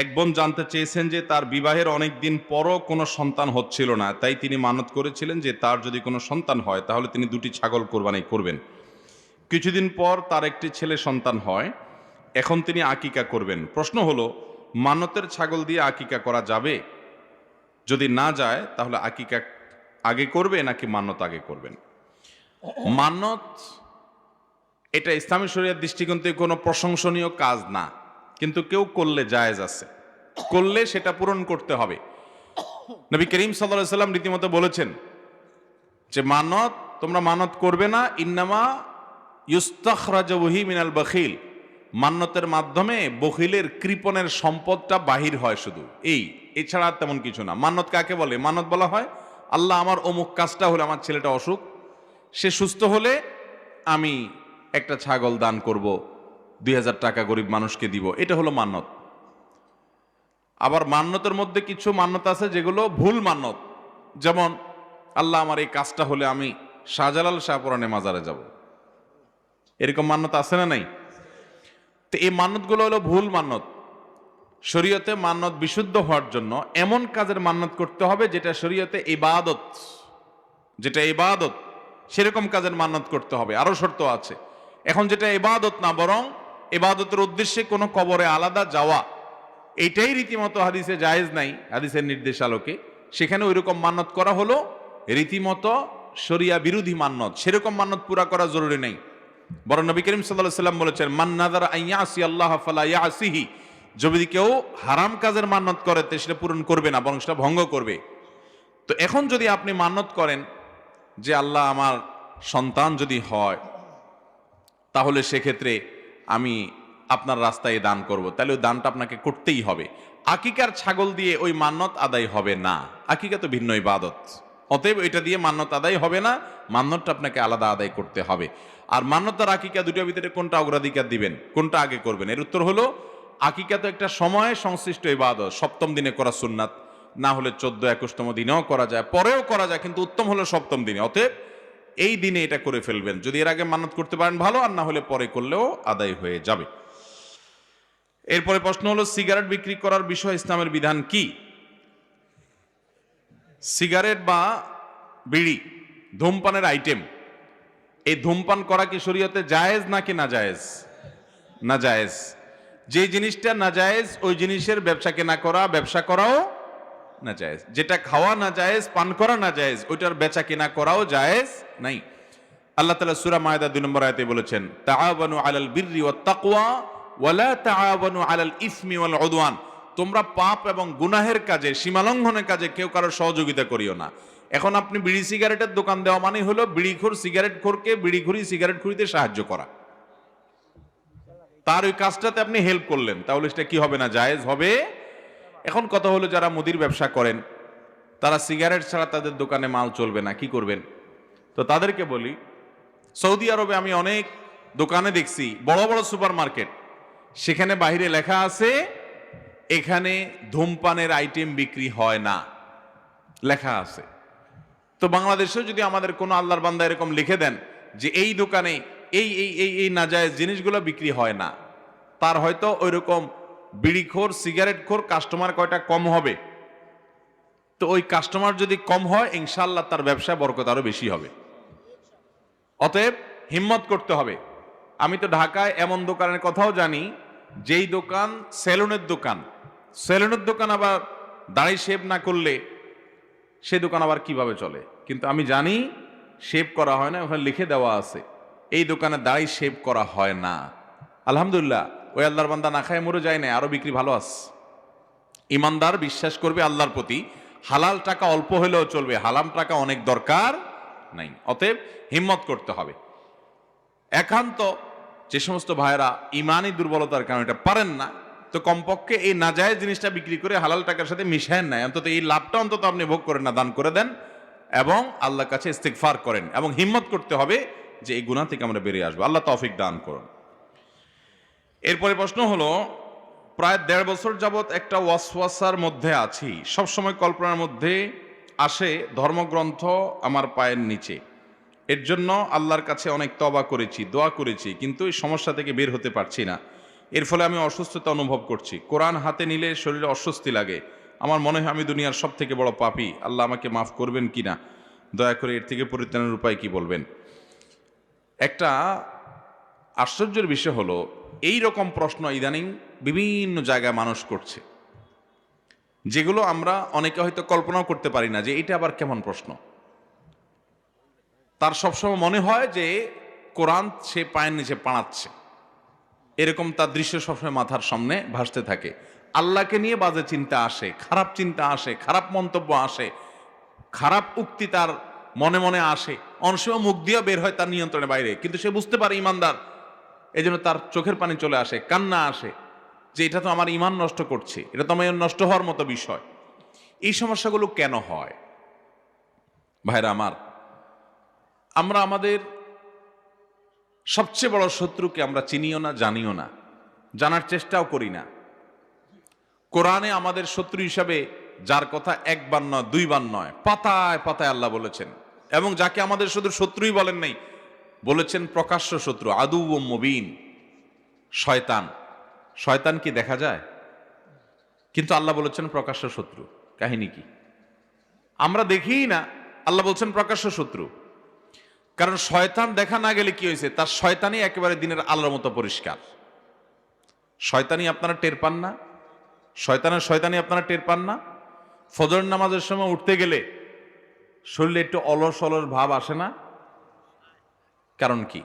এক বোন জানতে চেয়েছেন যে তার বিবাহের অনেক দিন পরও কোনো সন্তান হচ্ছিল না, তাই তিনি মানত করেছিলেন যে তার যদি কোনো সন্তান হয় তাহলে তিনি 2টি ছাগল কোরবানি করবেন। কিছুদিন পর তার একটি ছেলে সন্তান হয়, এখন তিনি আকিকা করবেন। প্রশ্ন হলো, মানতের ছাগল দিয়ে আকিকা করা যাবে? যদি না যায় তাহলে আকিকা আগে করবে নাকি মানত আগে করবেন? মানত এটা ইসলামী শরীয়তের দৃষ্টিকোণ থেকে কোনো প্রশংসনীয় কাজ না, কিন্তু কেউ করলে জায়েজ আছে, করলে সেটা পূরণ করতে হবে। নবী করিম সাল্লাল্লাহু আলাইহি সাল্লাম রীতিমতো বলেছেন যে মানত তোমরা মানত করবে না, ইন্নামা ইউস্তাখরাজু বিহি মিনাল বখিল, মান্যতের মাধ্যমে বখিলের কৃপণের সম্পদটা বাহির হয় শুধু, এছাড়া তেমন কিছু না। মান্যত কাকে বলে? মান্যত বলা হয় আল্লাহ আমার অমুক কাজটা হলে, আমার ছেলেটা অসুখ, সে সুস্থ হলে আমি একটা ছাগল দান করব, 2000 টাকা গরিব মানুষকে দিব, এটা হলো মান্যত। আবার মান্যতের মধ্যে কিছু মান্যত আছে যেগুলো ভুল মান্যত, যেমন আল্লাহ আমার এই কাজটা হলে আমি শাহজালাল শাহপুরানে মাজারে যাব, এরকম মান্যত আছে না নাই? তো এই মান্যতগুলো হলো ভুল মান্যত। শরীয়তে মান্যত বিশুদ্ধ হওয়ার জন্য এমন কাজের মান্যত করতে হবে যেটা শরীয়তে ইবাদত, যেটা ইবাদত, সেরকম কাজের মান্যত করতে হবে। আরো শর্ত আছে। এখন যেটা ইবাদত না, বরং ইবাদতের উদ্দেশ্যে কোনো কবরে আলাদা যাওয়া, এইটাই রীতিমতো হাদিসে জায়েজ নাই, হাদিসের নির্দেশ আলোকে সেখানে ওইরকম মান্যত করা হলো রীতিমতো শরিয়া বিরোধী মান্যত। সেরকম মান্যত পুরা করা জরুরি নেই, বরং নবী করিম সাল্লাল্লাহু আলাইহি সাল্লাম বলেছেন, মান নাযারা আন ইয়াসি আল্লাহ ফালা ইয়াসিহি, যদি কেউ হারাম কাজের মান্যত করে তো সেটা পূরণ করবে না, বরং সেটা ভঙ্গ করবে। তো এখন যদি আপনি মান্যত করেন যে আল্লাহ আমার সন্তান যদি হয় তাহলে সেক্ষেত্রে আমি আপনার রাস্তায় দান করব, তাহলে ওই দানটা আপনাকে করতেই হবে। আকিকার ছাগল দিয়ে ওই মান্যত আদায় হবে না, আকিকা তো ভিন্ন ইবাদত, অতএব এটা দিয়ে মান্যত আদায় হবে না, মান্যতটা আপনাকে আলাদা আদায় করতে হবে। আর মান্যত আর আকিকা দুটোর ভিতরে কোনটা অগ্রাধিকার দিবেন, কোনটা আগে করবেন? এর উত্তর হলো, আকিকা তো একটা সময় সংশ্লিষ্ট ইবাদত, 7ম দিনে করা সুন্নাত, না হলে 14-21তম দিনেও করা যায়, পরেও করা যায়, কিন্তু উত্তম হলো 7ম দিনে। অতএব এই দিনে এটা করে ফেলবেন, যদি এর আগে মান্যত করতে পারেন ভালো, আর না হলে পরে করলেও আদায় হয়ে যাবে। এরপরে প্রশ্ন হলো, সিগারেট বিক্রি করার বিষয়ে ইসলামের বিধান কি? সিগারেট বা বিড়ি ধূমপানের আইটেম, এই ধূমপান করা কি শরীয়তে জায়েজ নাকি না জায়েজ? না জায়েজ। যে জিনিসটা না জায়েজ ওই জিনিসের ব্যবসা কেনা করা, ব্যবসা করাও না জায়েজ। যেটা খাওয়া না জায়েজ, পান করা না জায়েজ, ওইটার বেচা কেনা করাও জায়েজ নাই। আল্লাহ তাআলা সূরা মায়েদা 2 নম্বর আয়াতে বলেছেন, তাআওয়ানু আলাল বিররি ওয়াত তাকওয়া ওয়ালা তাআওয়ানু আলাল ইসমি ওয়াল উদওয়ান, তোমরা পাপ এবং গুনাহের কাজে, সীমালঙ্ঘনের কাজে কেউ কারোর সহযোগিতা করিও না। এখন আপনি বিড়ি সিগারেটের দোকান দেওয়া মানে হলো বিড়িখোর সিগারেট খোরকে বিড়িখুরি সিগারেট খুঁড়িতে সাহায্য করা, তার ওই কাজটাতে আপনি হেল্প করলেন, তাহলে সেটা কি হবে না? জায়েজ হবে। এখন কথা হলো, যারা মুদির ব্যবসা করেন তারা সিগারেট ছাড়া তাদের দোকানে মাল চলবে না, কি করবেন? তো তাদেরকে বলি, সৌদি আরবে আমি অনেক দোকানে দেখছি, বড় বড় সুপার মার্কেট, সেখানে বাইরে লেখা আছে এখানে ধূমপানের আইটেম বিক্রি হয় না, লেখা আছে। তো বাংলাদেশেও যদি আমাদের কোনো আল্লাহর বান্দা এরকম লিখে দেন যে এই দোকানে এই এই এই এই নাজায়েজ জিনিসগুলো বিক্রি হয় না, তার হয়তো ওইরকম বিড়িখোর সিগারেটখোর কাস্টমার কয়টা কম হবে। তো ওই কাস্টমার যদি কম হয়, ইনশাআল্লাহ তার ব্যবসায় বরকত আরো বেশি হবে। অতএব হিম্মত করতে হবে। আমি তো ঢাকায় এমন দোকানের কথাও জানি, যেই দোকান সেলুনের দোকান, সেলুনের দোকান আবার দাড়ি শেভ না করলে সে দোকান আবার কিভাবে চলে? কিন্তু আমি জানি শেভ করা হয় না, ওখানে লিখে দেওয়া আছে এই দোকানে দাড়ি শেভ করা হয় না। আলহামদুলিল্লাহ, ওই আল্লাহর বান্দা না খায় মরে যায় না, আরো বিক্রি ভালো আছে। ইমানদার বিশ্বাস করবে আল্লাহর প্রতি, হালাল টাকা অল্প হলেও চলবে, হারাম টাকা অনেক দরকার নাই। অতএব হিম্মত করতে হবে। একান্ত যে সমস্ত ভাইয়েরা ইমানি দুর্বলতার কারণে এটা পারেন না, তো কমপক্ষে এই নাজায়েজ জিনিসটা বিক্রি করে হালাল টাকার সাথে মিশায়েন না, অন্তত এই লাভটা অন্তত আপনি ভোগ করেন না, দান করে দেন এবং আল্লাহর কাছে ইস্তিগফার করেন, এবং হিম্মত করতে হবে যে এই গুনাহ থেকে আমরা বেরিয়ে আসবো। আল্লাহ তৌফিক দান করুন। এরপরে প্রশ্ন হলো, প্রায় 1.5 বছর যাবৎ একটা ওয়াসওয়াসার মধ্যে আছি, সবসময় কল্পনার মধ্যে আসে ধর্মগ্রন্থ আমার পায়ের নিচে, এর জন্য আল্লাহর কাছে অনেক তওবা করেছি, দোয়া করেছি, কিন্তু এই সমস্যা থেকে বের হতে পারছি না। এর ফলে আমি অসুস্থতা অনুভব করছি। কোরআন হাতে নিলে শরীরে অস্বস্তি লাগে। আমার মনে হয় আমি দুনিয়ার সব থেকে বড় পাপী। আল্লাহ আমাকে মাফ করবেন কি না? দয়া করে এর থেকে পরিত্রাণের উপায় কি বলবেন? একটা আশ্চর্যের বিষয় হলো, এই রকম প্রশ্ন ইদানিং বিভিন্ন জায়গায় মানুষ করছে, যেগুলো আমরা অনেকে হয়তো কল্পনাও করতে পারি না যে এটা আবার কেমন প্রশ্ন। তার সবসময় মনে হয় যে কোরআন সে পায়ের নিচে পাড়াচ্ছে, এরকম তার দৃশ্য সবসময় মাথার সামনে ভাসতে থাকে। আল্লাহকে নিয়ে বাজে চিন্তা আসে, খারাপ চিন্তা আসে, খারাপ মন্তব্য আসে, খারাপ উক্তি তার মনে মনে আসে, অনেক সময় মুখ দিয়ে বের হয় তার নিয়ন্ত্রণের বাইরে, কিন্তু সে বুঝতে পারে ইমানদার, এই জন্য তার চোখের পানি চলে আসে, কান্না আসে যে এটা তো আমার ইমান নষ্ট করছে, এটা তো আমার নষ্ট হওয়ার মতো বিষয়। এই সমস্যাগুলো কেন হয়? ভাইরা আমার, আমরা আমাদের সবচেয়ে বড় শত্রুকে আমরা চিনিও না, জানিও না, জানার চেষ্টাও করি না। কোরআনে আমাদের শত্রু হিসাবে যার কথা একবার নয়, দুইবার নয়, পাতায় পাতায় আল্লাহ বলেছেন, এবং যাকে আমাদের শুধু শত্রুই বলেন নাই, বলেছেন প্রকাশ্য শত্রু, আদু ও মুবিন, শয়তান। শয়তান কি দেখা যায়? কিন্তু আল্লাহ বলেছেন প্রকাশ্য শত্রু। কাহিনী কি? আমরা দেখিই না, আল্লাহ বলছেন প্রকাশ্য শত্রু। কারণ শয়তান দেখা না গেলে কি হয়েছে? তার শয়তানি একেবারে দিনের আলোর মতো পরিষ্কার। শয়তানি আপনারা টের পান না? শয়তানি আপনারা টের পান না? ফজর নামাজের সময় উঠতে গেলে শরীরে একটু অলস অলস ভাব আসে না? কারণ কি?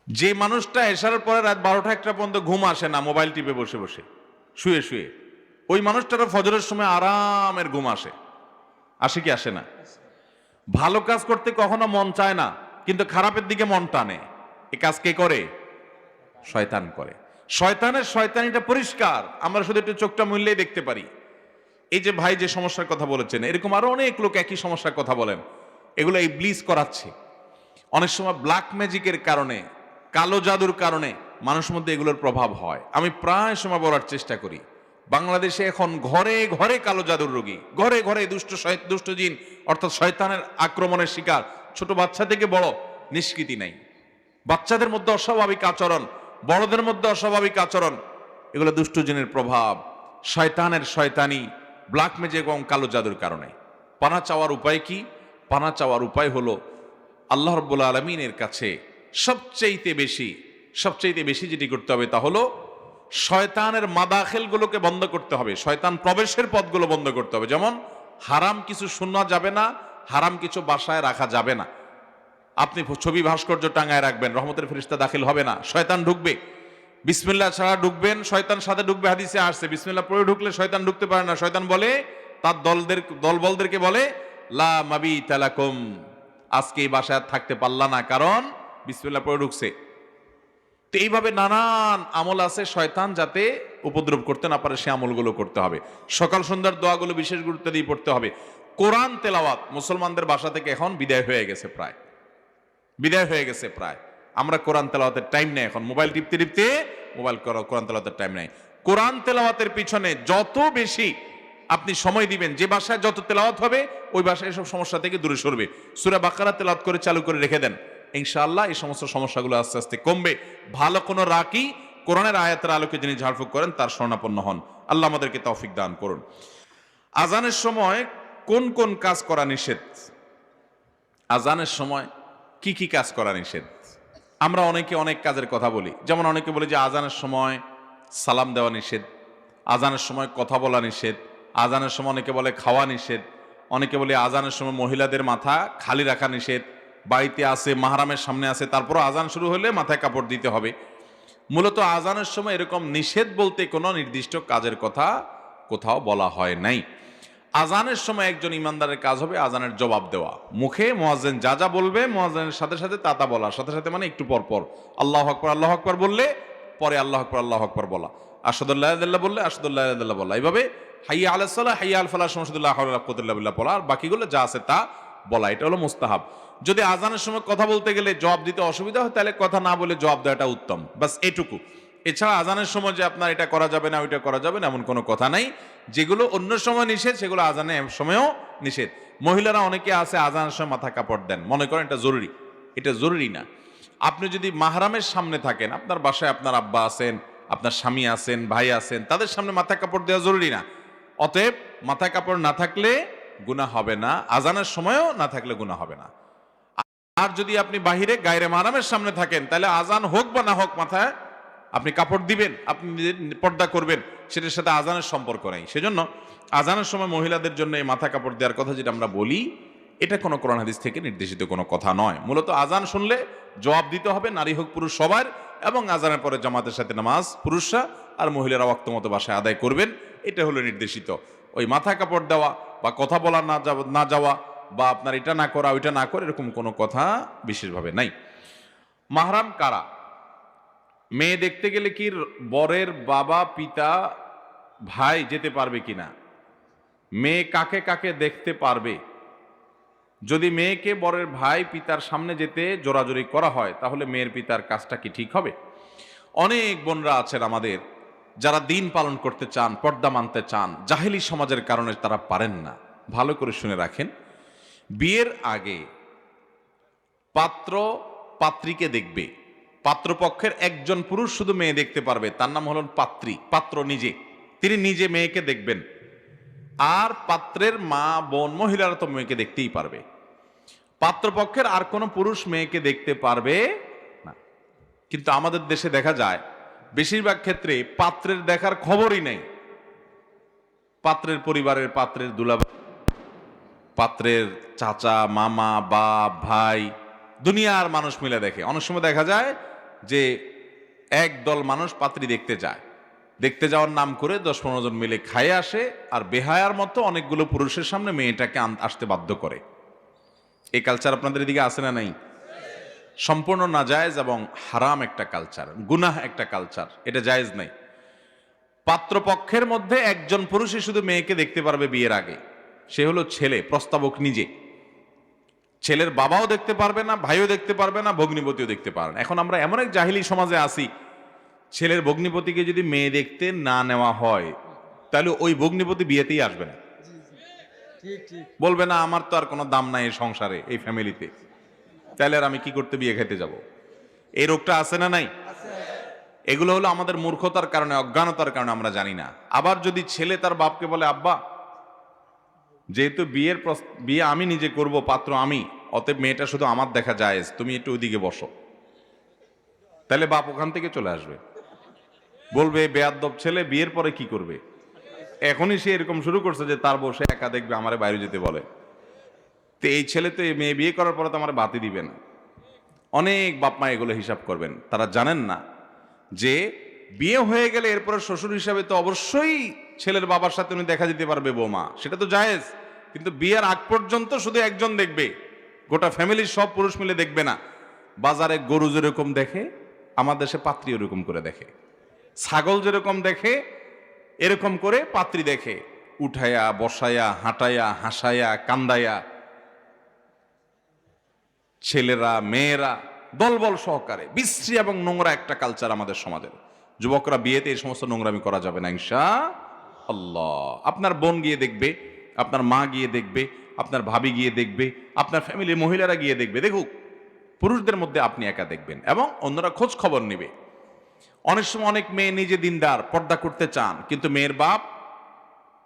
যে মানুষটা এশারের পরে রাত 12টা-1টা পর্যন্ত ঘুম আসে না, মোবাইল টিপে বসে বসে শুয়ে শুয়ে, ওই মানুষটারও ফজরের সময় আরামের ঘুম আসে। আসে কি আসে না? ভালো কাজ করতে কখনো মন চায় না, কিন্তু খারাপের দিকে মন টানে। এ কাজ কে করে? শয়তান করে। শয়তানের শয়তানিটা পরিষ্কার, আমরা শুধু একটু চোখটা মুললেই দেখতে পারি। এই যে ভাই যে সমস্যার কথা বলেছেন, এরকম আরো অনেক লোক একই সমস্যার কথা বলেন, এগুলো ইবলিস করাচ্ছে। অনেক সময় ব্ল্যাক ম্যাজিকের কারণে, কালো জাদুর কারণে মানুষের মধ্যে এগুলোর প্রভাব হয়। আমি প্রায় সময় বলার চেষ্টা করি, বাংলাদেশে এখন ঘরে ঘরে কালো জাদুর রোগী, ঘরে ঘরে দুষ্ট জিন অর্থাৎ শয়তানের আক্রমণের শিকার। ছোট বাচ্চা থেকে বড়, নিষ্কৃতি নাই। বাচ্চাদের মধ্যে অস্বাভাবিক আচরণ, বড়দের মধ্যে অস্বাভাবিক আচরণ, এগুলো দুষ্ট জিনের প্রভাব, শয়তানের শয়তানি, ব্ল্যাক ম্যাজিক এবং কালো জাদুর কারণে। পানা চাওয়ার উপায় কি? পানা চাওয়ার উপায় হলো আল্লাহ রাব্বুল আলামিনের কাছে সবচেয়ে বেশি যেটি করতে হবে তা হলো শয়তানের মাদাখিলগুলোকে বন্ধ করতে হবে, শয়তান প্রবেশের পথগুলো বন্ধ করতে হবে। যেমন হারাম কিছু শোনা যাবে না, হারাম কিছু বাসায় রাখা যাবে না। আপনি ছবি ভাস্কর্য টাঙায় রাখবেন, রহমতের ফেরেশতা দাখিল হবে না, শয়তান ঢুকবে। বিসমিল্লাহ ছাড়া ঢুকবেন, শয়তান সাথে ঢুকবে, হাদিসে আসছে বিসমিল্লাহ পড়ে ঢুকলে শয়তান ঢুকতে পারে না। শয়তান বলে তার দলবলদেরকে বলে, লা মাবিতা লাকুম, আজকে এই বাসায় থাকতে পারলা না, কারণ বিসমিল্লাহ পড়ে ঢুকছে। তো এইভাবে নানান আমল আছে, শয়তান যাতে উপদ্রব করতে না পারে সে আমলগুলো করতে হবে। সকাল সন্ধ্যার দোয়াগুলো বিশেষ গুরুত্ব দিয়ে পড়তে হবে। কোরআন তেলাওয়াত মুসলমানদের বাসা থেকে এখন বিদায় হয়ে গেছে প্রায়। আমরা কোরআন তেলাওয়াতের টাইম নেই এখন, মোবাইল টিপতে টিপতে কোরআন তেলাওয়াতের টাইম নেই। কোরআন তেলাওয়াতের পিছনে যত বেশি আপনি সময় দিবেন, যে বাসায় যত তেলাওয়াত হবে ওই বাসায় এসব সমস্যা থেকে দূরে সরবে। সূরা বাকারা তেলাওয়াত করে চালু করে রেখে দেন, ইনশাআল্লাহ এই সমস্ত সমস্যাগুলো আস্তে আস্তে কমবে। ভালো কোনো রাকি কোরআনের আয়াতের আলোকে যিনি ঝাড়ফুঁক করেন তার শরণাপন্ন হন। আল্লাহ আমাদেরকে তৌফিক দান করুন। আজানের সময় কোন কোন কাজ করা নিষেধ? আজানের সময় কি কি কাজ করা নিষেধ? আমরা অনেকে অনেক কাজের কথা বলি, যেমন অনেকে বলে যে আজানের সময় সালাম দেওয়া নিষেধ, আজানের সময় কথা বলা নিষেধ, আজানের সময় অনেকে বলে খাওয়া নিষেধ, অনেকে বলে আজানের সময় মহিলাদের মাথা খালি রাখা নিষেধ, বাড়িতে আছে মাহরামের সামনে আছে তারপরও আজান শুরু হলে মাথায় কাপড় দিতে হবে। মূলত আজানের সময় এরকম নিষেধ বলতে কোনো নির্দিষ্ট কাজের কথা কোথাও বলা হয় নাই। আজানের সময় একজন ইমানদারের কাজ হবে আজানের জবাব দেওয়া, মুখে মুয়াজ্জিন যা যা বলবে মুয়াজ্জিনের সাথে সাথে তা বলা, সাথে সাথে মানে একটু পর পর আল্লাহু আকবার বললে পরে আল্লাহু আকবার বলা, আশহাদু আল্লা ইলাহা ইল্লাল্লাহ বললে আশহাদু আল্লা ইলাহা ইল্লাল্লাহ বলা, এইভাবে হাইয়া আলাস সালাহ হাইয়া আল ফালাহ সমস্ত লা হাওলা ওয়ালা কুওয়াতা ইল্লা বিল্লাহ বলা, আর বাকিগুলো যা আছে তা বলা। এটা হলো মুস্তাহাব। যদি আজানের সময় কথা বলতে গেলে জবাব দিতে অসুবিধা হয় তাহলে কথা না বলে জবাব দেওয়াটা উত্তম, বাস এটুকু। এছাড়া আজানের সময় যে আপনার এটা করা যাবে না ওইটা করা যাবে না এমন কোনো কথা নাই। যেগুলো অন্য সময় নিষেধ সেগুলো আজানের সময়ও নিষেধ। মহিলারা অনেকে আছে আজানের সময় মাথা কাপড় দেন, মনে করেন এটা জরুরি না। আপনি যদি মাহরামের সামনে থাকেন, আপনার বাসায় আপনার আব্বা আছেন, আপনার স্বামী আছেন, ভাই আছেন, তাদের সামনে মাথায় কাপড় দেওয়া জরুরি না। অতএব মাথায় কাপড় না থাকলে গুনাহ হবে না, আজানের সময়ও না থাকলে গুনাহ হবে না। আর যদি আপনি বাহিরে গায়রে মাহরামের সামনে থাকেন, তাহলে আজান হোক বা না হোক মাথায় আপনি কাপড় দিবেন, আপনি পর্দা করবেন, সেটার সাথে আজানের সম্পর্ক নেই। সেজন্য আজানের সময় মহিলাদের জন্য এই মাথা কাপড় দেওয়ার কথা যেটা আমরা বলি, এটা কোনো কোরআন হাদিস থেকে নির্দেশিত কোনো কথা নয়। মূলত আজান শুনলে জবাব দিতে হবে, নারী হোক পুরুষ সবার, এবং আজানের পরে জামাতের সাথে নামাজ পুরুষরা আর মহিলারা ওয়াক্ত মতো বাসায় আদায় করবেন, এটা হলো নির্দেশিত। ওই মাথা কাপড় দেওয়া বা কথা বলা না যাওয়া বা আপনার এটা না করা ওইটা না করে এরকম কোনো কথা বিশেষভাবে নাই। মাহরাম কারা? মেয়ে দেখতে গেলে কি বরের বাবা, পিতা, ভাই যেতে পারবে কিনা? মেয়ে কাকে কাকে দেখতে পারবে? যদি মেয়েকে বরের ভাই, পিতার সামনে যেতে জোরাজুরি করা হয়, তাহলে মেয়ের পিতার কাজটা কি ঠিক হবে? অনেক বোনরা আছেন আমাদের যারা দিন পালন করতে চান, পর্দা মানতে চান, জাহেলি সমাজের কারণে তারা পারেন না। ভালো করে শুনে রাখেন, বিয়ের আগে পাত্র পাত্রীকে দেখবে। পাত্রপক্ষের একজন পুরুষ শুধু মেয়ে দেখতে পারবে, তার নাম হলেন পাত্রী। পাত্র নিজে, তিনি নিজে মেয়েকে দেখবেন। আর পাত্রের মা, বোন, মহিলারা তো মেয়েকে দেখতেই পারবে। পাত্রপক্ষের আর কোনো পুরুষ মেয়েকে দেখতে পারবে না। কিন্তু আমাদের দেশে দেখা যায় বেশিরভাগ ক্ষেত্রে পাত্রের দেখার খবরই নেই। পাত্রের পরিবারের, পাত্রের দুলাভাই, পাত্রের চাচা, মামা, বাপ, ভাই, দুনিয়ার মানুষ মিলে দেখে। অনেক সময় দেখা যায় যে এক দল মানুষ পাত্রী দেখতে যায়, দেখতে যাওয়ার নাম করে 10-15 জন মিলে খায় আসে, আর বেহায়ার মতো অনেকগুলো পুরুষের সামনে মেয়েটাকে আসতে বাধ্য করে। এই কালচার আপনাদের এদিকে আছে না নাই? সম্পূর্ণ নাজায়েজ এবং হারাম একটা কালচার, গুনাহ একটা কালচার, এটা জায়েজ নাই। পাত্রপক্ষের মধ্যে একজন পুরুষই শুধু মেয়েকে দেখতে পারবে বিয়ের আগে, সে হলো ছেলে, প্রস্তাবক নিজে। ছেলের বাবাও দেখতে পারবে না, ভাইও দেখতে পারবে না, ভগ্নিপতিও দেখতে পারবে না। এখন আমরা এমন এক জাহিলি সমাজে আছি, ছেলের ভগ্নিপতিকে যদি মেয়ে দেখতে না নেওয়া হয়, তাহলে ওই ভগ্নিপতি বিয়েতেই আসবে না। বলবে না আমার তো আর কোনো দাম নাই এই সংসারে, এই ফ্যামিলিতে, তাহলে আর আমি কি করতে বিয়ে খেতে যাব? এই রোগটা আছে না নাই? এগুলো হলো আমাদের মূর্খতার কারণে, অজ্ঞানতার কারণে আমরা জানি না। আবার যদি ছেলে তার বাপকে বলে, আব্বা যেহেতু বিয়ে আমি নিজে করব, পাত্র আমি, অতএব মেয়েটা শুধু আমার দেখা জায়েজ, তুমি একটু ওইদিকে বসো, তাহলে বাপ ওখান থেকে চলে আসবে, বলবে বেয়াদ্দব ছেলে, বিয়ের পরে কি করবে? এখনই সে এরকম শুরু করছে যে তার বউ সে একা দেখবে, আমারে বাইরে যেতে বলে। তো এই ছেলে তো মেয়ে বিয়ে করার পরে তো আমার বাতি দিবে না। অনেক বাপ মা এগুলো হিসাব করবেন, তারা জানেন না যে বিয়ে হয়ে গেলে এরপরে শ্বশুর হিসাবে তো অবশ্যই ছেলের বাবার সাথে উনি দেখা যেতে পারবে, বৌমা, সেটা তো জায়েজ। কিন্তু বিয়ের আগ পর্যন্ত শুধু একজন দেখবে, গোটা ফ্যামিলির সব পুরুষ মিলে দেখবে না। বাজারে গরু যেরকম দেখে, আমার দেশে পাত্রী ওরকম করে দেখে। ছাগল যেরকম দেখে, এরকম করে পাত্রী দেখে, উঠায়া, বসায়া, হাঁটায়া, হাসায়া, কান্দায়া, ছেলেরা মেয়েরা দলবল সহকারে। বিশ্রী এবং নোংরা একটা কালচার আমাদের সমাজের। যুবকরা বিয়েতে এই সমস্ত নোংরামি করা যাবে না ইনশাআল্লাহ। আপনার বোন গিয়ে দেখবে, আপনার মা গিয়ে দেখবে, আপনার ভাবি গিয়ে দেখবে, আপনার ফ্যামিলির মহিলারা গিয়ে দেখবে। দেখুক, পুরুষদের মধ্যে আপনি একা দেখবেন এবং অন্যরা খোঁজ খবর নেবে। অনেক সময় অনেক মেয়ে নিজে দিনদার, পর্দা করতে চান, কিন্তু মেয়ের বাপ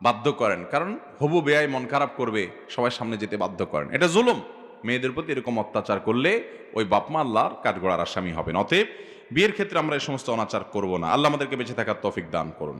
বাধ্য করেন, কারণ হবু বেয়াই মন খারাপ করবে, সবার সামনে যেতে বাধ্য করেন। এটা জুলুম। মেয়েদের প্রতি এরকম অত্যাচার করলে ওই বাপমা আল্লাহর কাঠগড়ার আসামি হবেন। অতএব বিয়ের ক্ষেত্রে আমরা এই সমস্ত অনাচার করব না। আল্লাহ আমাদেরকে বেঁচে থাকার তৌফিক দান করুন।